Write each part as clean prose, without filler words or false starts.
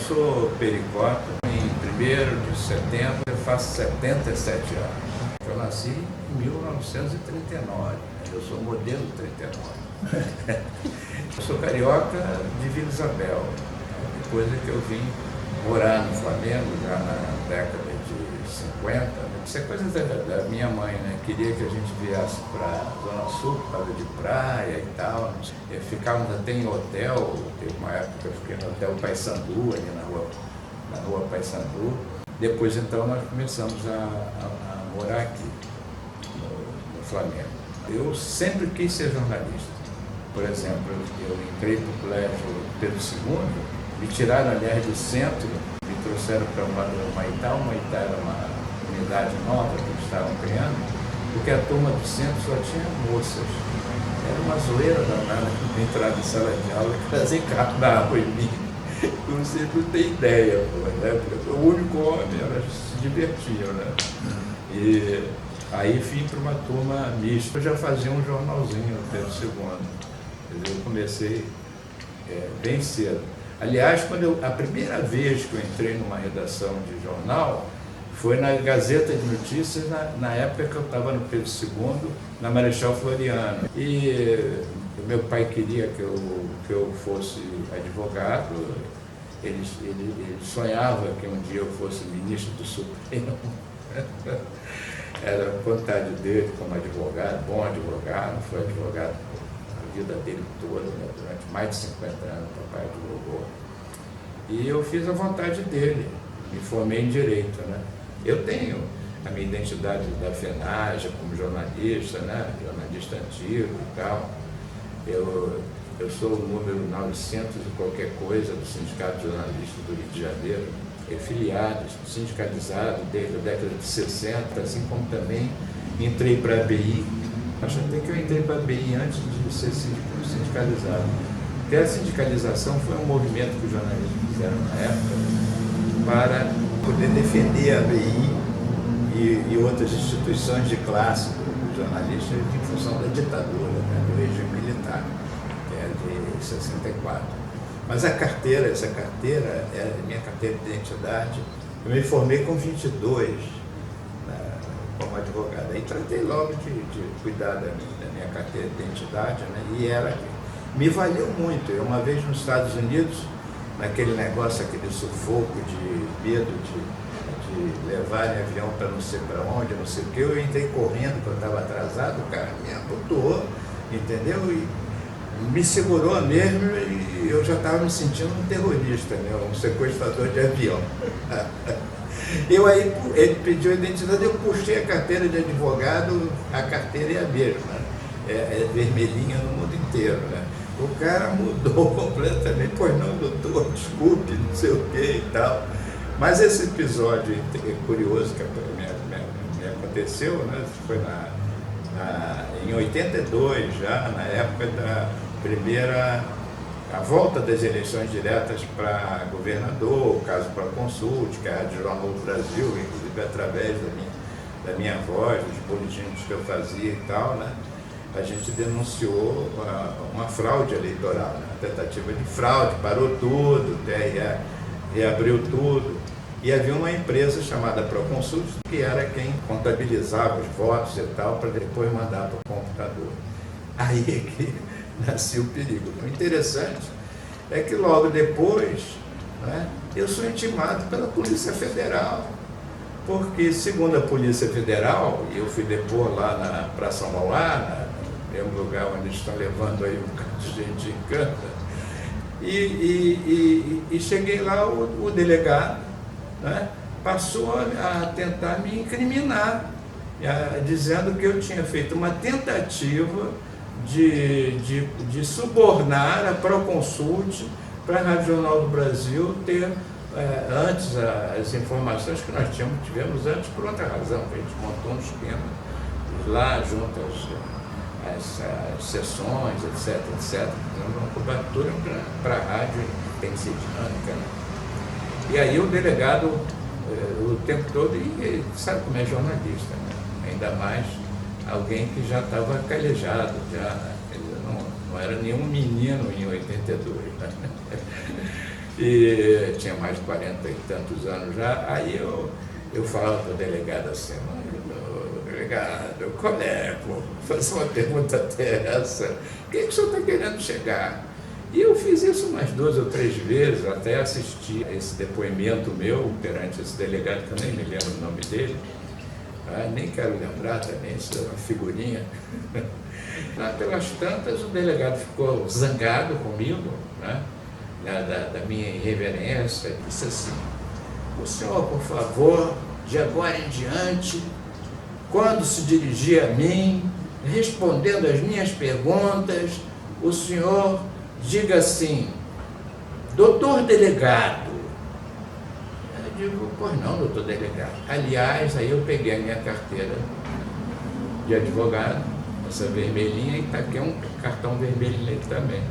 sou pericota. Em 1º de setembro eu faço 77 anos. Eu nasci em 1939. Eu sou modelo 39. Eu sou carioca de Vila Isabel. Depois é que eu vim morar no Flamengo, já na década de 50. Isso é coisa da minha mãe, né? Queria que a gente viesse para a Zona Sul, por causa de praia e tal. Ficávamos até em hotel. Teve uma época que eu fiquei no Hotel Paissandu, ali na rua Paissandu. Depois, então, nós começamos a morar aqui, no Flamengo. Eu sempre quis ser jornalista. Por exemplo, eu entrei para o colégio Pedro II, me tiraram, aliás, do centro, me trouxeram para Humaitá. Humaitá era uma unidade nova que eles estavam criando, porque a turma do centro só tinha moças. Era uma zoeira danada entrar em sala de aula e trazer carro da água em mim. Você não tem ideia, né? Porque o único homem, elas se divertiam, né? E aí vim para uma turma mista. Eu já fazia um jornalzinho no Pedro II. Eu comecei bem cedo. Aliás, a primeira vez que eu entrei numa redação de jornal foi na Gazeta de Notícias, na época que eu estava no Pedro II, na Marechal Floriano. E meu pai queria que eu fosse advogado, ele sonhava que um dia eu fosse ministro do Supremo. Era a vontade dele como advogado, bom advogado, foi advogado a vida dele toda, né? Durante mais de 50 anos o papai advogou. E eu fiz a vontade dele, me formei em Direito, né? Eu tenho a minha identidade da FENAGE como jornalista, né? Jornalista antigo e tal. Eu sou o número 900 e qualquer coisa do Sindicato de Jornalistas do Rio de Janeiro, filiado, sindicalizado desde a década de 60, assim como também entrei para a ABI. Acho até que eu entrei para a ABI antes de ser sindicalizado. Porque a sindicalização foi um movimento que os jornalistas fizeram na época para poder defender a ABI e outras instituições de classe dos jornalistas em função da ditadura, né, do regime militar, que é de 64. Mas essa carteira é a minha carteira de identidade. Eu me formei com 22, né, como advogado. Aí tratei logo de cuidar da minha carteira de identidade, né, e me valeu muito. Eu, uma vez nos Estados Unidos, naquele negócio, aquele sufoco de medo de levar em avião para não sei para onde, não sei o que, eu entrei correndo quando estava atrasado, o cara me abotoou, entendeu? E me segurou mesmo e eu já estava me sentindo um terrorista, né? Um sequestrador de avião. Ele pediu a identidade, eu puxei a carteira de advogado, a carteira é a mesma, né? É vermelhinha no mundo inteiro, né? O cara mudou completamente, pois não, doutor, desculpe, não sei o que e tal. Mas esse episódio curioso que me aconteceu, né, foi em 82, já na época da a volta das eleições diretas para governador, o caso para Consult, que é a Rádio Jornal do Brasil, inclusive através da minha voz, dos boletins que eu fazia e tal, né? A gente denunciou uma fraude eleitoral, né? Uma tentativa de fraude, parou tudo, o TRE reabriu tudo, e havia uma empresa chamada Proconsult, que era quem contabilizava os votos e tal, para depois mandar para o computador. Aí é que nasceu o perigo. O interessante é que logo depois, né, eu sou intimado pela Polícia Federal, porque, segundo a Polícia Federal, e eu fui depor lá na Praça Mauá, no mesmo lugar onde estão levando aí um bocado de gente em cana, e cheguei lá, o delegado, né, passou a tentar me incriminar, dizendo que eu tinha feito uma tentativa de subornar a Proconsult para a Rádio Jornal do Brasil ter antes as informações que nós tivemos antes por outra razão, que a gente montou um esquema lá junto às sessões, etc, uma cobertura para a rádio tem que ser dinâmica, né? E aí o delegado, o tempo todo, e sabe como é jornalista, né? Ainda mais alguém que já estava calejado, já, né? Ele não era nenhum menino em 82, né? E tinha mais de 40 e tantos anos já. Aí eu falava para o delegado assim: delegado, qual é? Vou fazer uma pergunta até essa. O que o senhor está querendo chegar? E eu fiz isso umas 2 ou 3 vezes, até assistir esse depoimento meu perante esse delegado, que eu nem me lembro o nome dele. Nem quero lembrar também, isso é uma figurinha. Lá pelas tantas, o delegado ficou zangado comigo, né? Da minha irreverência, e disse assim: o senhor, por favor, de agora em diante, quando se dirigir a mim, respondendo as minhas perguntas, o senhor diga assim: doutor delegado. Eu digo: pois não, doutor delegado. Aliás, aí eu peguei a minha carteira de advogado, essa vermelhinha, e taquei um cartão vermelho nele também.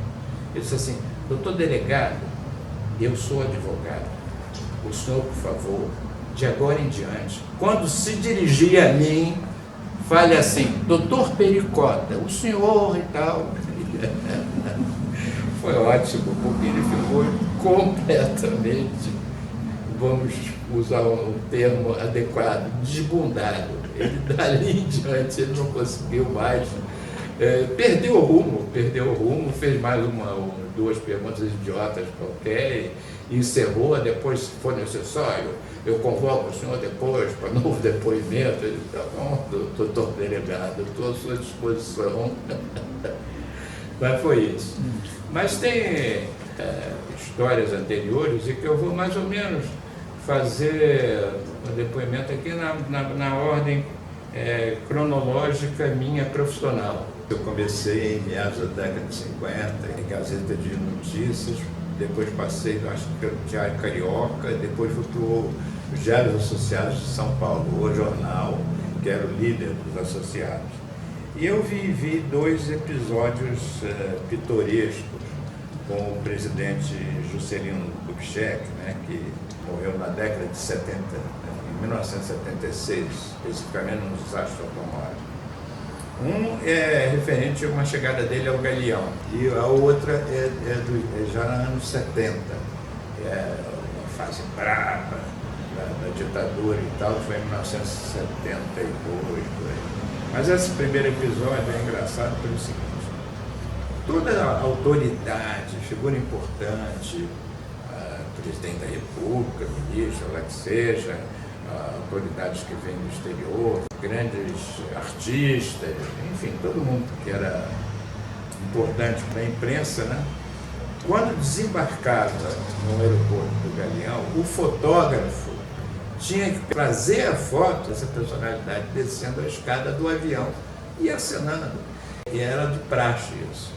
Ele disse assim: doutor delegado, eu sou advogado. O senhor, por favor, de agora em diante, quando se dirigir a mim, fale assim: doutor Pericota, o senhor e tal. Foi ótimo, porque ele ficou completamente, vamos usar um termo adequado, desbundado. Ele, dali em diante, ele não conseguiu mais, perdeu o rumo, fez mais 2 perguntas idiotas qualquer e encerrou. Depois, se for necessário, eu convoco o senhor depois para novo depoimento. Ele: tá bom, doutor delegado, estou à sua disposição. Mas foi isso. Mas tem histórias anteriores, e que eu vou mais ou menos fazer o depoimento aqui na ordem cronológica minha profissional. Eu comecei em meados da década de 50, em Gazeta de Notícias, depois passei, acho que pelo Diário Carioca, depois fui para os Diários Associados de São Paulo, o jornal, que era o líder dos associados. E eu vivi 2 episódios pitorescos com o presidente Juscelino Kubitschek, né, que morreu na década de 70, em 1976, especificamente nos desastres automóveis. Um é referente a uma chegada dele ao Galeão, e a outra é já nos anos 70, uma fase brava da ditadura e tal, foi em 1972, por aí. Mas esse primeiro episódio é engraçado pelo seguinte: toda a autoridade, figura importante, presidente da República, ministro, lá que seja, autoridades que vêm do exterior, grandes artistas, enfim, todo mundo que era importante para a imprensa, né? Quando desembarcava no aeroporto do Galeão, o fotógrafo tinha que trazer a foto dessa personalidade descendo a escada do avião e acenando. E era de praxe isso.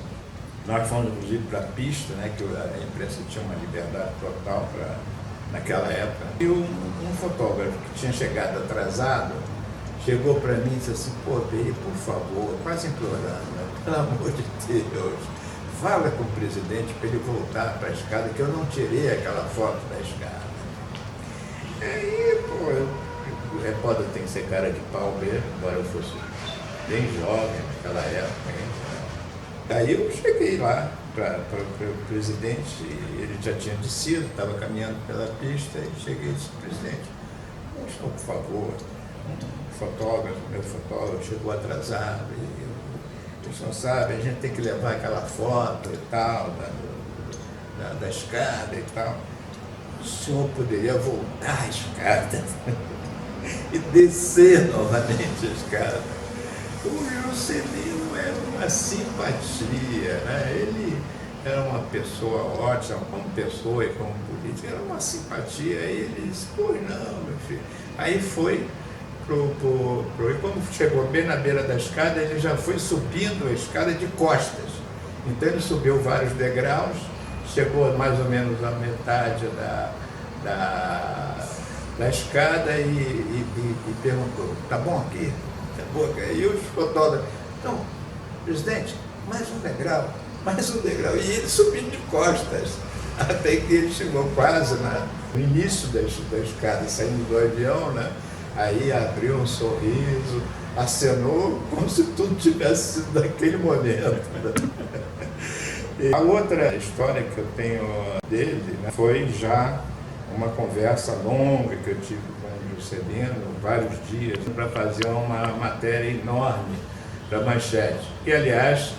Nós fomos, inclusive, para a pista, né, que a imprensa tinha uma liberdade total naquela época. E um fotógrafo que tinha chegado atrasado chegou para mim e disse assim: pô, Peri, por favor, quase implorando, né? Pelo amor de Deus, fala com o presidente para ele voltar para a escada, que eu não tirei aquela foto da escada. Aí, pô, o repórter tem que ser cara de pau mesmo, embora eu fosse bem jovem naquela época, hein? Aí eu cheguei lá para o presidente, ele já tinha descido, estava caminhando pela pista, e cheguei e disse: presidente, por favor, meu fotógrafo chegou atrasado, e o senhor sabe, a gente tem que levar aquela foto e tal, da escada e tal. O senhor poderia voltar a escada e descer novamente a escada. O Juscelino era uma simpatia, né? Ele era uma pessoa ótima, como pessoa e como política, era uma simpatia. Aí ele disse: pois não, meu filho. Aí foi e quando chegou bem na beira da escada, ele já foi subindo a escada de costas. Então ele subiu vários degraus, chegou mais ou menos à metade da escada e perguntou: tá bom aqui? Tá bom aqui? E os fotógrafos: não, presidente, mais um degrau. E ele subindo de costas, até que ele chegou quase no início da escada, saindo do avião, né? Aí abriu um sorriso, acenou como se tudo tivesse sido naquele momento. E a outra história que eu tenho dele, né, foi já uma conversa longa que eu tive com o Juscelino, vários dias, para fazer uma matéria enorme para Manchete. E, aliás,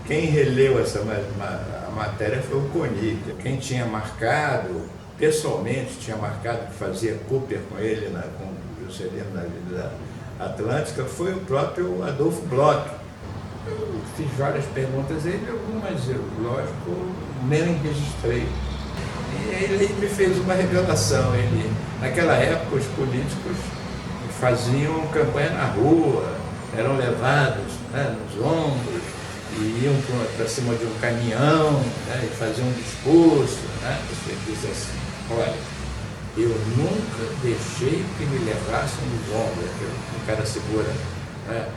quem releu a matéria foi o Coni. Quem tinha marcado, pessoalmente tinha marcado que fazia Cooper com ele, com o Juscelino na Avenida Atlântica, foi o próprio Adolfo Bloch. Eu fiz várias perguntas a ele, algumas eu, lógico, nem registrei. E ele me fez uma revelação. Naquela época, os políticos faziam campanha na rua, eram levados, né, nos ombros, e iam para cima de um caminhão, né, e faziam um discurso. Né, ele disse assim: olha, eu nunca deixei que me levassem nos ombros. O cara segura, né,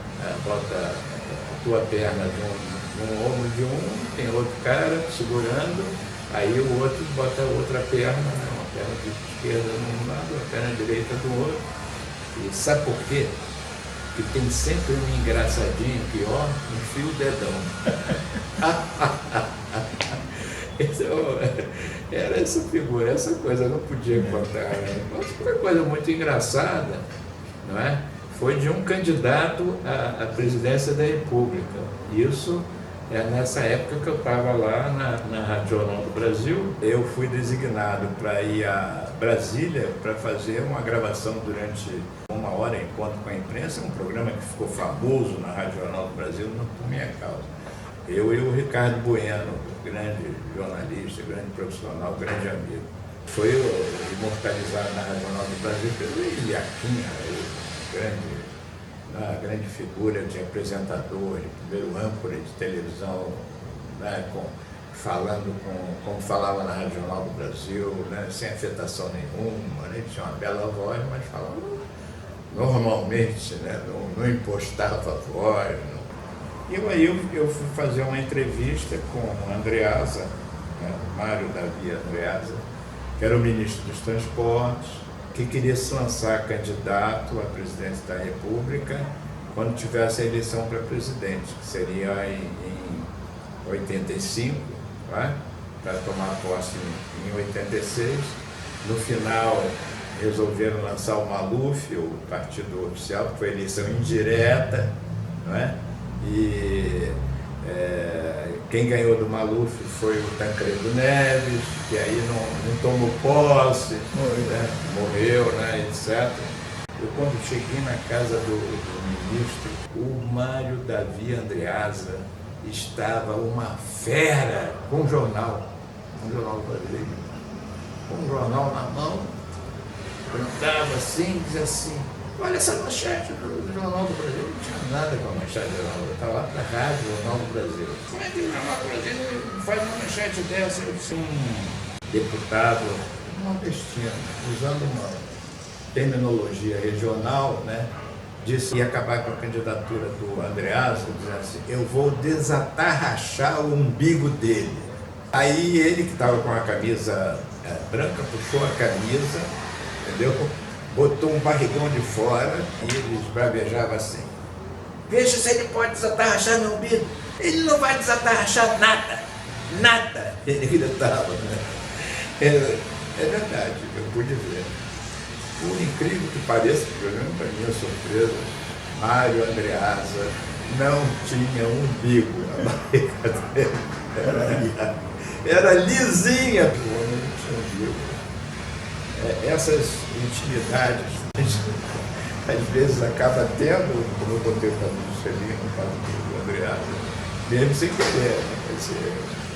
bota a tua perna no ombro de um, tem outro cara segurando, aí o outro bota a outra perna, né, uma perna de esquerda de um lado, a perna direita do outro. E sabe por quê? Porque tem sempre um engraçadinho pior, enfia o dedão. Então, era essa figura, essa coisa eu não podia contar, né? Mas foi uma coisa muito engraçada, não é? Foi de um candidato à presidência da República. Isso é nessa época que eu estava lá na Rádio Jornal do Brasil. Eu fui designado para ir a Brasília para fazer uma gravação durante 1 hora, encontro com a imprensa, um programa que ficou famoso na Rádio Jornal do Brasil por minha causa. Eu e o Ricardo Bueno, grande jornalista, grande profissional, grande amigo. Foi imortalizado na Rádio Jornal do Brasil pelo Iliaquinha, a grande figura de apresentador, de primeiro âncora de televisão, né, falando como falava na Rádio Jornal do Brasil, né, sem afetação nenhuma, né, tinha uma bela voz, mas falava normalmente, né, não impostava a voz. E aí eu fui fazer uma entrevista com o Andreasa, né, Mário Davi Andreasa, que era o ministro dos Transportes, que queria se lançar candidato à presidência da República quando tivesse a eleição para presidente, que seria em 85, né, para tomar posse em 86. No final, resolveram lançar o Maluf, o partido oficial, que foi eleição indireta, não é? E quem ganhou do Maluf foi o Tancredo Neves, que aí não tomou posse, morreu, né, etc. Eu, quando cheguei na casa do ministro, o Mário Davi Andreasa estava uma fera com um jornal brasileiro, com um jornal na mão, cantava assim, dizia assim: olha essa manchete do Jornal do Brasil. Não tinha nada com a manchete do Jornal do Brasil, estava lá para a Rádio Jornal do Brasil. Como é que o Jornal do Brasil faz uma manchete dessa? Eu disse: um deputado nordestino, usando uma terminologia regional, né, disse que ia acabar com a candidatura do Andreasa, dizendo assim: eu vou desatarrachar o umbigo dele. Aí ele, que estava com a camisa branca, puxou a camisa, entendeu? Botou um barrigão de fora e ele esbravejava assim: veja se ele pode desatarrachar meu umbigo. Ele não vai desatarrachar nada, nada. Ele gritava, né? É verdade, eu pude ver. Por incrível que pareça, para minha surpresa, Mário Andreasa não tinha umbigo. A barriga dele era lisinha. O homem não tinha umbigo. Essas intimidades, às vezes acaba tendo, como eu contei para o Juscelino, no caso do Andreasa, mesmo sem querer, né?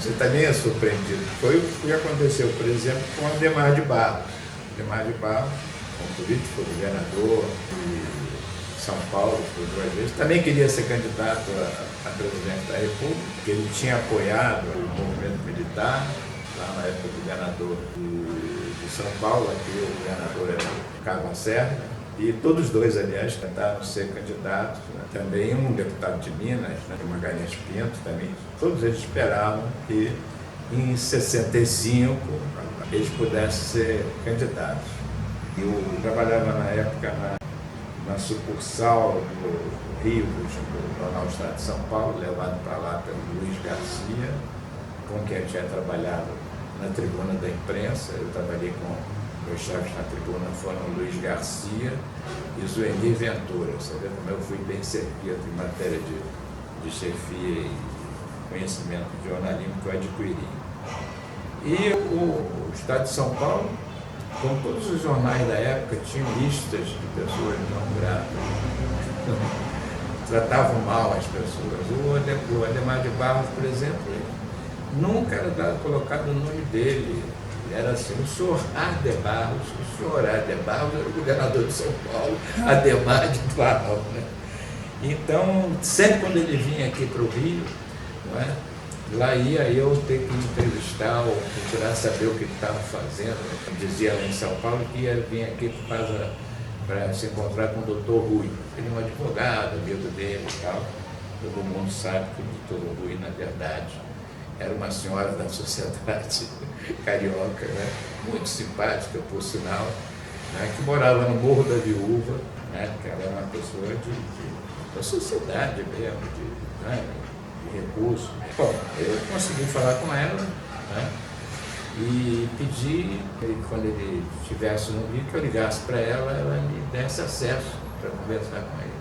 Você também é surpreendido. Foi o que aconteceu, por exemplo, com Adhemar de Barros. Adhemar de Barros, como político, foi governador de São Paulo por 2 vezes, também queria ser candidato a presidente da República, porque ele tinha apoiado o movimento militar, lá na época do governador de São Paulo, aqui o governador era o Carlos Lacerda, e todos dois, aliás, tentaram ser candidatos, né? Também um deputado de Minas, né, de Magalhães Pinto, também, todos eles esperavam que em 65 eles pudessem ser candidatos. Eu trabalhava na época na sucursal do Rio, do Jornal Estado de São Paulo, levado para lá pelo Luiz Garcia, com quem eu tinha trabalhado na tribuna da imprensa. Eu trabalhei com meus chefes na tribuna, foram Luiz Garcia e Zuenir Ventura. Você vê como eu fui bem servido em matéria de chefia e conhecimento de jornalismo que eu adquiri. E o Estado de São Paulo, como todos os jornais da época, tinham listas de pessoas não gratas. Tratavam mal as pessoas. O Adhemar de Barros, por exemplo, nunca era colocado o nome dele. Era assim, o senhor Barros, o senhor Barros era o governador de São Paulo, Adhemar de Barros. Né? Então, sempre quando ele vinha aqui para o Rio, não é? Lá ia eu ter que entrevistar ou procurar saber o que ele estava fazendo. Eu dizia lá em São Paulo que ia vir aqui para se encontrar com o doutor Rui. Ele é um advogado, amigo dele e tal. Todo mundo sabe que o doutor Rui, na verdade, era uma senhora da sociedade carioca, né? Muito simpática, por sinal, né? Que morava no Morro da Viúva, né? Que ela era uma pessoa da sociedade mesmo, né? De recursos. Bom, eu consegui falar com ela, né? E pedi que quando ele estivesse no Rio, que eu ligasse para ela, ela me desse acesso para conversar com ele.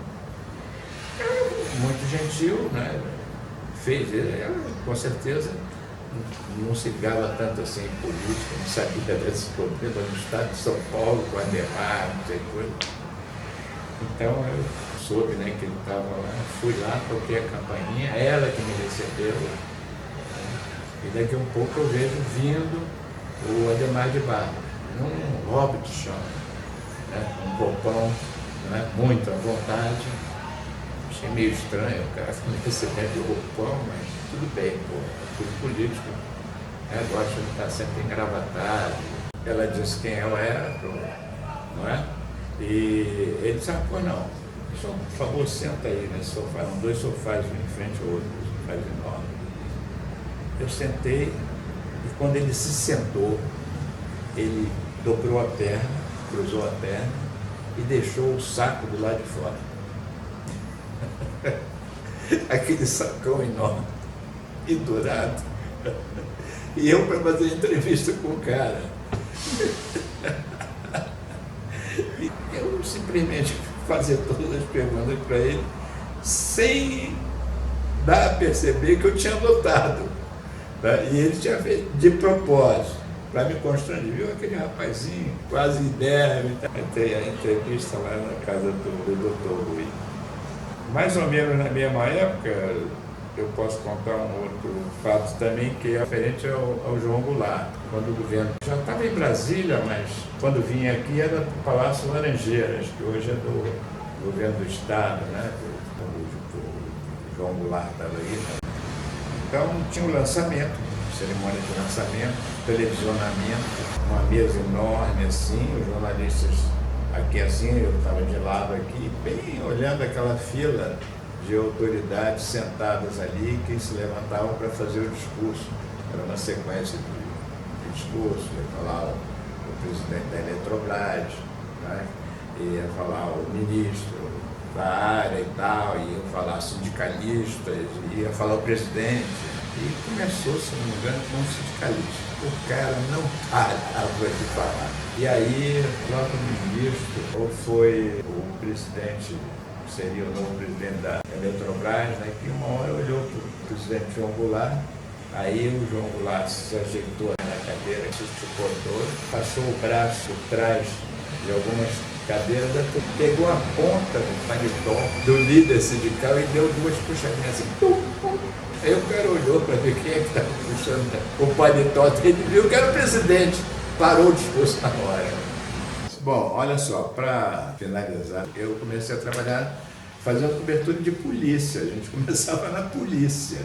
Ela, muito gentil, né? Fez, ela com certeza não se ligava tanto assim em política, não sabia desse problema no estado de São Paulo, com a Adhemar, não sei coisa. Então eu soube, né, que ele estava lá, fui lá, toquei a campainha, ela que me recebeu, né? E daqui a um pouco eu vejo vindo o Adhemar de Barros, num hobbit chão, né, um roupão, né, muito à vontade. Achei meio estranho o cara me recebendo de roupão, mas tudo bem, pô, é tudo político. Gosto de estar sempre engravatado. Ela disse quem eu era, não é? E ele disse, pô, não, só, por favor, senta aí nesse sofá. Eram 2 sofás, um em frente ao outro, sofás enormes. Eu sentei e quando ele se sentou, ele dobrou a perna, cruzou a perna e deixou o saco do lado de fora. Aquele sacão enorme, pendurado. E eu para fazer entrevista com o cara. E eu simplesmente fazer todas as perguntas para ele, sem dar a perceber que eu tinha notado. Tá? E ele tinha feito de propósito, para me constranger. Viu aquele rapazinho, quase inerme. Entrei a entrevista lá na casa do Dr. Rui. Mais ou menos na mesma época, eu posso contar um outro fato também, que é referente ao João Goulart. Quando o governo já estava em Brasília, mas quando vinha aqui era do Palácio Laranjeiras, que hoje é do governo do Estado, né? O João Goulart estava aí. Então tinha um lançamento, cerimônia de lançamento, televisionamento, uma mesa enorme assim, os jornalistas aqui assim, eu estava de lado aqui, bem olhando aquela fila de autoridades sentadas ali que se levantavam para fazer o discurso. Era uma sequência de discurso, ia falar o presidente da Eletrobras, né? Ia falar o ministro da área e tal, ia falar sindicalistas, ia falar o presidente. E começou, se não me engano, com um sindicalista. O cara não parava de falar. E aí, o próprio ministro, ou foi o presidente, seria o novo presidente da Eletrobras, né, que uma hora olhou para o presidente João Goulart, aí o João Goulart se ajeitou na cadeira, se esticou todo, passou o braço por trás de algumas cadeiras, pegou a ponta do paletó do líder sindical e deu 2 puxadinhas assim, pum, pum. Aí o cara olhou para ver quem é que estava puxando o paletó dele, viu que era o presidente, parou o discurso na hora. Bom, olha só, para finalizar, eu comecei a trabalhar fazendo cobertura de polícia, a gente começava na polícia.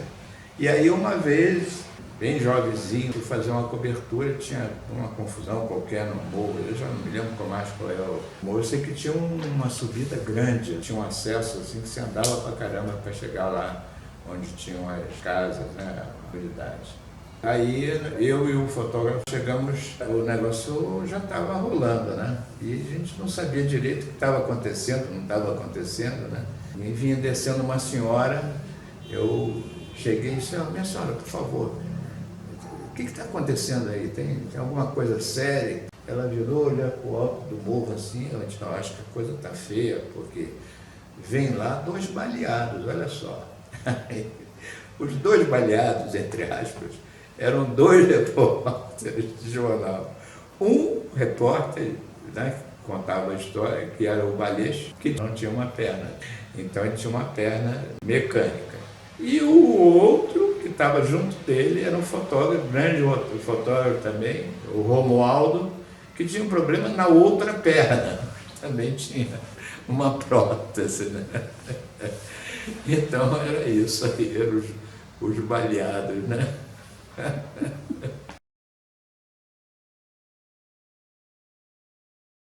E aí uma vez, bem jovenzinho, fui fazer uma cobertura, tinha uma confusão qualquer no morro, eu já não me lembro mais qual é o morro, eu sei que tinha uma subida grande, tinha um acesso assim que você andava pra caramba para chegar lá onde tinham as casas, né, a unidade. Aí eu e o fotógrafo chegamos, o negócio já estava rolando, né? E a gente não sabia direito o que estava acontecendo, não estava acontecendo, né? E vinha descendo uma senhora, eu cheguei e disse, minha senhora, por favor, que está acontecendo aí? Tem alguma coisa séria? Ela virou, olhou para o alto do morro assim, ela disse, não, acho que a coisa está feia, porque vem lá 2 baleados, olha só. Os 2 baleados, entre aspas, eram 2 repórteres de jornal. Um repórter, né, que contava a história, que era o Baleixo, que não tinha uma perna. Então ele tinha uma perna mecânica. E o outro que estava junto dele era um fotógrafo, grande outro fotógrafo também, o Romualdo, que tinha um problema na outra perna. Também tinha uma prótese, né? Então era isso aí, eram os baleados, né?